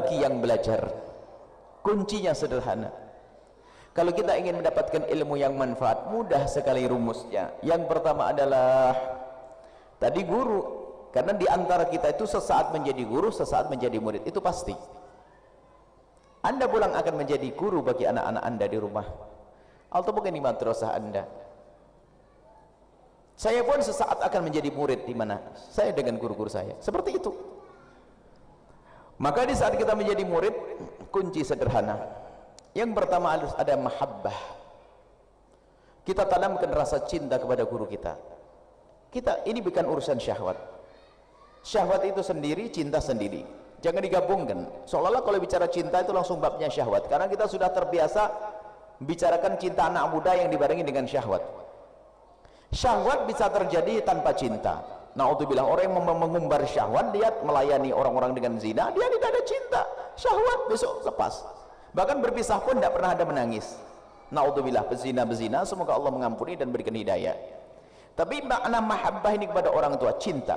bagi yang belajar. Kuncinya sederhana. Kalau kita ingin mendapatkan ilmu yang manfaat, mudah sekali rumusnya. Yang pertama adalah tadi guru. Karena di antara kita itu sesaat menjadi guru, sesaat menjadi murid, itu pasti. Anda pulang akan menjadi guru bagi anak-anak Anda di rumah, atau mungkin di madrasah Anda. Saya pun sesaat akan menjadi murid di mana saya dengan guru-guru saya. Seperti itu. Maka di saat kita menjadi murid, kunci sederhana. Yang pertama harus ada mahabbah. Kita tanamkan rasa cinta kepada guru kita. Ini bukan urusan syahwat. Syahwat itu sendiri, cinta sendiri. Jangan digabungkan. Seolah-olah kalau bicara cinta itu langsung babnya syahwat. Karena kita sudah terbiasa bicarakan cinta anak muda yang dibarengi dengan syahwat. Syahwat bisa terjadi tanpa cinta. Na'udzubillah, orang yang mengumbar syahwat, lihat melayani orang-orang dengan zina, dia tidak ada cinta. Syahwat besok lepas. Bahkan berpisah pun tidak pernah ada menangis. Na'udzubillah, bezina, semoga Allah mengampuni dan berikan hidayah. Tapi makna mahabbah ini kepada orang tua, cinta.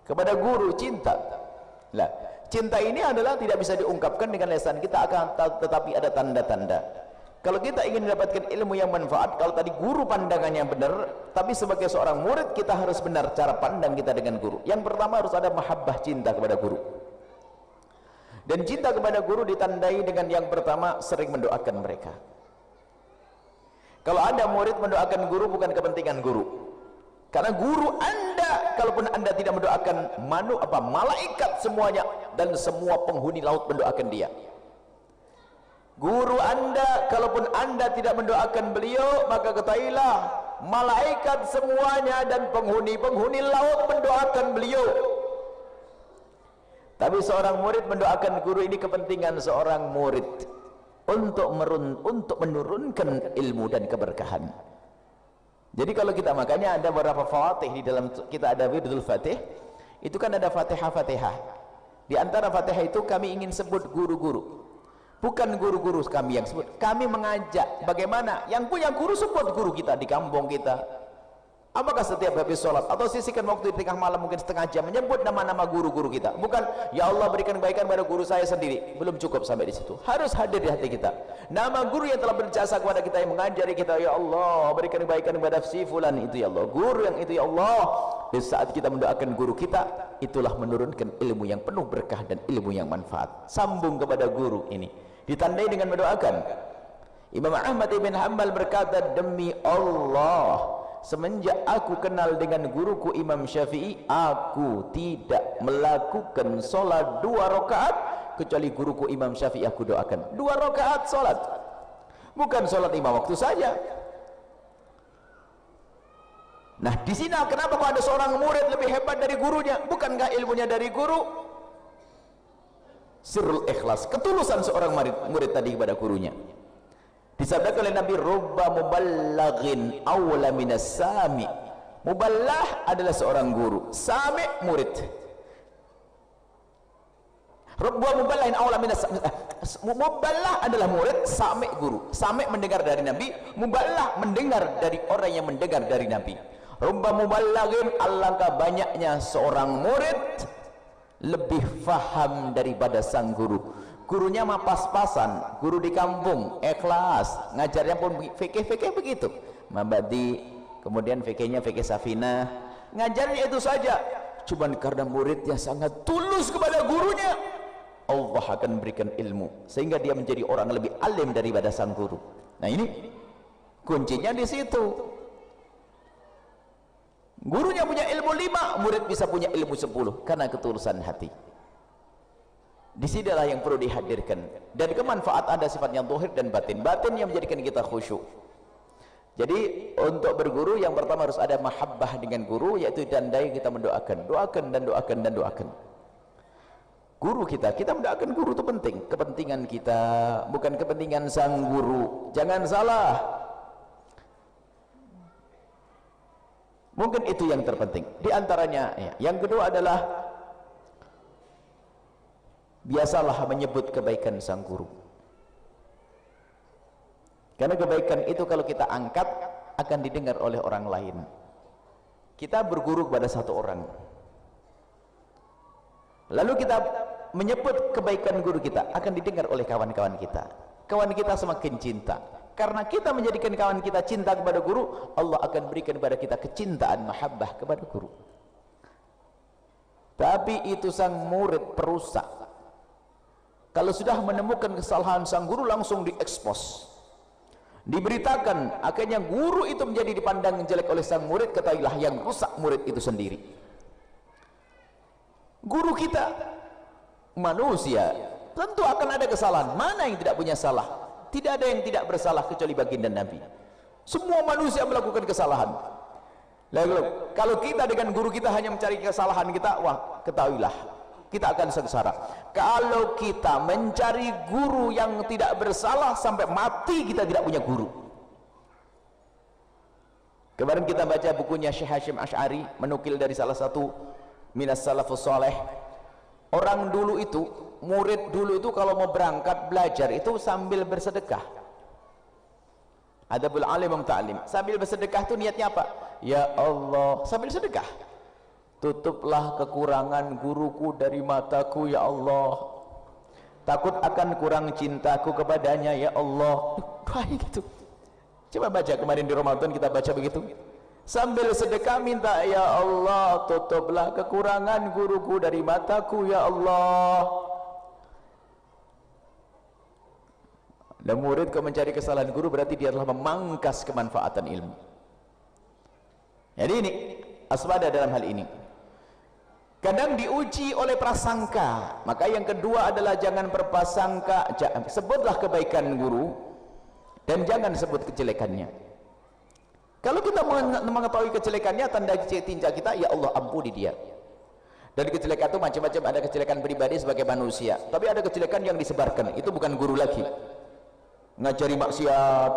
Kepada guru, cinta. Lah, cinta ini adalah tidak bisa diungkapkan dengan lisan kita, tetapi ada tanda-tanda. Kalau kita ingin mendapatkan ilmu yang manfaat, kalau tadi guru pandangannya benar, tapi sebagai seorang murid kita harus benar cara pandang kita dengan guru. Yang pertama harus ada mahabbah, cinta kepada guru. Dan cinta kepada guru ditandai dengan yang pertama, sering mendoakan mereka. Kalau ada murid mendoakan guru bukan kepentingan guru. Karena guru Anda, kalaupun Anda tidak mendoakan malaikat semuanya dan semua penghuni laut mendoakan dia. Guru Anda, kalaupun Anda tidak mendoakan beliau, maka ketahuilah malaikat semuanya dan penghuni laut mendoakan beliau. Tapi seorang murid mendoakan guru, ini kepentingan seorang murid untuk menurunkan ilmu dan keberkahan. Jadi kalau kita, makanya ada beberapa fatih di dalam kita ada wirdul fatih, itu kan ada fatihah. Di antara fatihah itu kami ingin sebut guru-guru. Bukan guru-guru kami yang sebut, kami mengajak bagaimana yang punya guru sebut guru kita di kampung kita. Apakah setiap habis sholat atau sisihkan waktu di tengah malam mungkin setengah jam menyebut nama-nama guru-guru kita. Bukan ya Allah berikan kebaikan pada guru saya sendiri, belum cukup sampai di situ. Harus hadir di hati kita nama guru yang telah berjasa kepada kita, yang mengajari kita. Ya Allah berikan kebaikan kepada si fulan itu, ya Allah guru yang itu, ya Allah. Di saat kita mendoakan guru kita, itulah menurunkan ilmu yang penuh berkah dan ilmu yang manfaat. Sambung kepada guru ini ditandai dengan mendoakan. Imam Ahmad ibn Hanbal berkata, demi Allah, semenjak aku kenal dengan guruku Imam Syafi'i, aku tidak melakukan solat 2 rakaat kecuali guruku Imam Syafi'i aku doakan. 2 rakaat solat, bukan solat 5 waktu saja. Nah di sini kenapa kok ada seorang murid lebih hebat dari gurunya? Bukankah ilmunya dari guru? Sirrul ikhlas, ketulusan seorang murid tadi kepada gurunya. Disabdakan oleh Nabi, rubba muballaghin awla minas sami. Muballah adalah seorang guru, sami murid. Rubba muballahin awla minas sami. Muballah adalah murid, sami guru. Sami mendengar dari Nabi, muballah mendengar dari orang yang mendengar dari Nabi. Rubba muballaghin, alangkah banyaknya seorang murid lebih faham daripada sang guru. Gurunya mah pas-pasan, guru di kampung ikhlas, ngajarnya pun fikih begitu, mabadi, kemudian fikihnya fikih safinah, ngajarnya itu saja. Cuman karena muridnya sangat tulus kepada gurunya, Allah akan berikan ilmu sehingga dia menjadi orang lebih alim daripada sang guru. Nah ini kuncinya di situ. Gurunya punya ilmu 5, murid bisa punya ilmu 10 karena ketulusan hati. Disinilah yang perlu dihadirkan. Dan kemanfaat ada sifatnya zahir dan batin. Batin yang menjadikan kita khusyuk. Jadi untuk berguru yang pertama harus ada mahabbah dengan guru, yaitu tandai kita mendoakan, doakan. Guru kita mendoakan guru itu penting. Kepentingan kita bukan kepentingan sang guru. Jangan salah. Mungkin itu yang terpenting. Di antaranya, ya. Yang kedua adalah biasalah menyebut kebaikan sang guru. Karena kebaikan itu kalau kita angkat akan didengar oleh orang lain. Kita berguru kepada satu orang, lalu kita menyebut kebaikan guru kita akan didengar oleh kawan-kawan kita. Kawan kita semakin cinta. Karena kita menjadikan kawan kita cinta kepada guru, Allah akan berikan kepada kita kecintaan, mahabbah kepada guru. Tapi itu sang murid perusak. Kalau sudah menemukan kesalahan sang guru, langsung diekspos, diberitakan. Akhirnya guru itu menjadi dipandang jelek oleh sang murid. Ketahuilah yang rusak murid itu sendiri. Guru kita manusia, tentu akan ada kesalahan. Mana yang tidak punya salah? Tidak ada yang tidak bersalah kecuali baginda Nabi. Semua manusia melakukan kesalahan. Lalu kalau kita dengan guru kita hanya mencari kesalahan kita, wah, ketahuilah kita akan sengsara. Kalau kita mencari guru yang tidak bersalah sampai mati, kita tidak punya guru. Kemarin kita baca bukunya Syekh Hashim Asy'ari, menukil dari salah satu minas salafus saleh. Orang dulu itu, murid dulu itu kalau mau berangkat belajar itu sambil bersedekah. Adabul alim ta'lim. Sambil bersedekah itu niatnya apa? Ya Allah, sambil sedekah. Tutuplah kekurangan guruku dari mataku ya Allah. Takut akan kurang cintaku kepadanya ya Allah. Baik gitu. Coba baca kemarin di Ramadan kita baca begitu. Sambil sedekah minta ya Allah, tutuplah kekurangan guruku dari mataku ya Allah. Dan murid kalau mencari kesalahan guru berarti dia telah memangkas kemanfaatan ilmu. Jadi ini asbada dalam hal ini. Kadang diuji oleh prasangka. Maka yang kedua adalah jangan berprasangka. Sebutlah kebaikan guru dan jangan sebut kejelekannya. Kalau kita mengetahui kejelekannya, tanda tinja kita, ya Allah ampuni dia. Dan kejelekan itu macam-macam. Ada kejelekan pribadi sebagai manusia, tapi ada kejelekan yang disebarkan. Itu bukan guru lagi. Ngajari maksiat,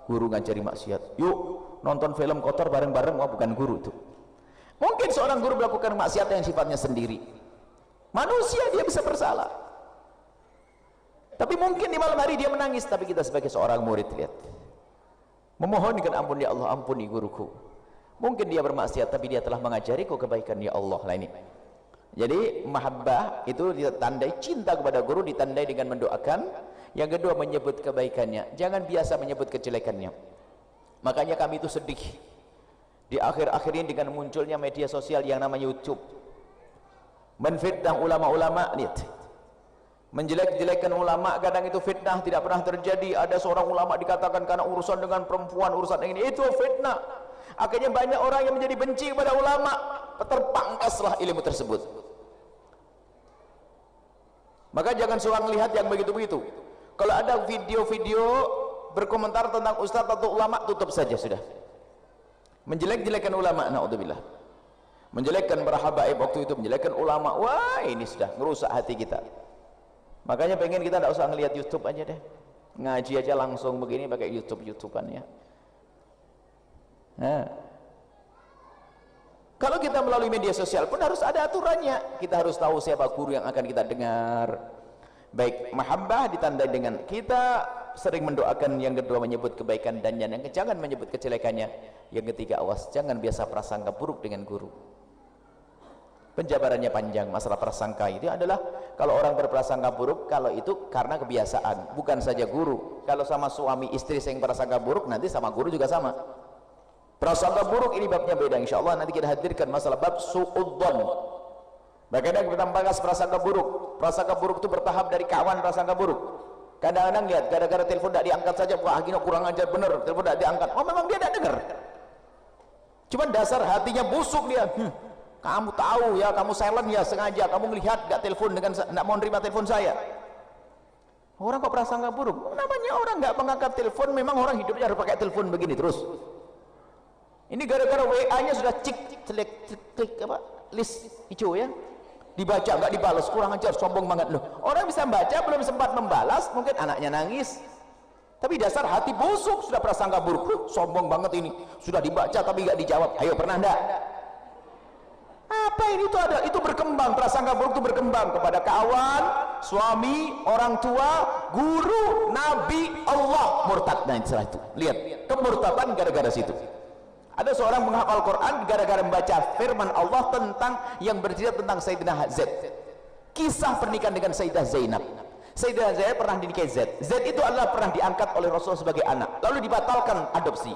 guru ngajari maksiat. Yuk nonton film kotor bareng-bareng, wah bukan guru itu. Mungkin seorang guru melakukan maksiat yang sifatnya sendiri. Manusia, dia bisa bersalah. Tapi mungkin di malam hari dia menangis, tapi kita sebagai seorang murid lihat, memohonkan ampun, ya Allah ampuni guruku. Mungkin dia bermaksiat tapi dia telah mengajariku kebaikan, ya Allah. Lah ini. Jadi mahabbah itu ditandai cinta kepada guru, ditandai dengan mendoakan. Yang kedua menyebut kebaikannya, jangan biasa menyebut kejelekannya. Makanya kami itu sedih di akhir-akhir ini dengan munculnya media sosial yang namanya YouTube. Menfitnah ulama-ulama, lihat. Menjelek-jelekan ulama, kadang itu fitnah, tidak pernah terjadi. Ada seorang ulama dikatakan karena urusan dengan perempuan, urusan ini, itu fitnah. Akhirnya banyak orang yang menjadi benci kepada ulama, terpangkaslah ilmu tersebut. Maka jangan suka melihat yang begitu-begitu. Kalau ada video-video berkomentar tentang ustadz atau ulama, tutup saja sudah. Menjelek-jelekan ulama, naudzubillah. Menjelekkan para habaib waktu itu, menjelekkan ulama, wah ini sudah merusak hati kita. Makanya pengen kita tidak usah ngelihat YouTube aja deh, ngaji aja langsung begini pakai YouTubean ya. Nah, kalau kita melalui media sosial pun harus ada aturannya. Kita harus tahu siapa guru yang akan kita dengar. Baik, mahabbah ditandai dengan kita sering mendoakan. Yang kedua menyebut kebaikan dan yang jangan menyebut kejelekannya. Yang ketiga awas, jangan biasa prasangka buruk dengan guru. Penjabarannya panjang. Masalah prasangka itu adalah kalau orang berprasangka buruk, kalau itu karena kebiasaan, bukan saja guru. Kalau sama suami istri yang prasangka buruk, nanti sama guru juga sama. Prasangka buruk ini babnya beda, insya Allah nanti kita hadirkan masalah bab su'udzon. Bagaimana kita membahas prasangka buruk. Prasangka buruk itu bertahap dari kawan prasangka buruk. Kadang-kadang lihat, gara-gara telepon tidak diangkat saja, wah gini kurang ajar bener, telepon tidak diangkat. Oh memang dia tidak dengar, cuman dasar hatinya busuk dia. Kamu tahu ya, kamu silent ya sengaja, kamu melihat gak telepon dengan tidak mau nerima telepon saya. Orang kok prasangka buruk? Namanya orang nggak mengangkat telepon, memang orang hidupnya harus pakai telepon begini terus. Ini gara-gara WA-nya sudah klik apa list hijau ya, dibaca nggak dibalas, kurang ajar, sombong banget loh. Orang bisa baca belum sempat membalas, mungkin anaknya nangis, tapi dasar hati busuk, sudah prasangka buruk. Sombong banget ini, sudah dibaca tapi nggak dijawab. Ayo pernah enggak? Apa ini tuh ada? Itu berkembang, prasangka buruk itu berkembang kepada kawan, suami, orang tua, guru, nabi, Allah, murtad. Nah setelah itu lihat kemurtadan gara-gara situ. Ada seorang menghafal Quran gara-gara membaca firman Allah tentang yang bercerita tentang Sayyidina Z. kisah pernikahan dengan Sayyidah Zainab. Sayyidah Zainab pernah dinikahi Zaid. Zaid itu adalah pernah diangkat oleh Rasul sebagai anak, lalu dibatalkan adopsi.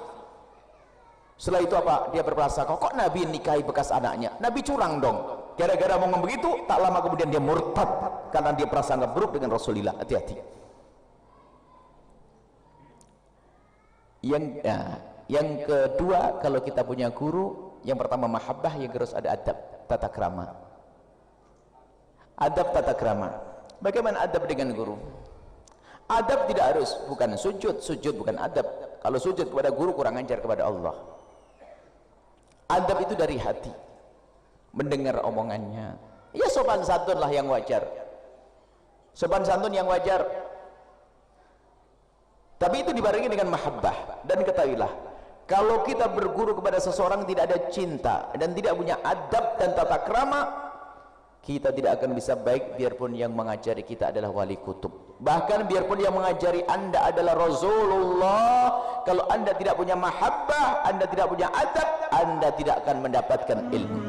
Setelah itu apa? Dia berprasangka, kok Nabi nikahi bekas anaknya? Nabi curang dong. Gara-gara ngomong begitu, tak lama kemudian dia murtad karena dia prasangka buruk dengan Rasulullah. Hati-hati. Yang kedua, kalau kita punya guru, yang pertama mahabbah, yang harus ada adab, tata krama. Adab tata krama. Bagaimana adab dengan guru? Adab tidak harus, bukan sujud, sujud bukan adab. Kalau sujud kepada guru kurang ajar kepada Allah. Adab itu dari hati, mendengar omongannya, ya sopan santun lah yang wajar, sopan santun yang wajar, tapi itu dibarengi dengan mahabbah. Dan ketahuilah, kalau kita berguru kepada seseorang tidak ada cinta dan tidak punya adab dan tata krama, kita tidak akan bisa baik biarpun yang mengajari kita adalah wali kutub. Bahkan biarpun yang mengajari Anda adalah Rasulullah, kalau Anda tidak punya mahabbah, Anda tidak punya adab, Anda tidak akan mendapatkan ilmu.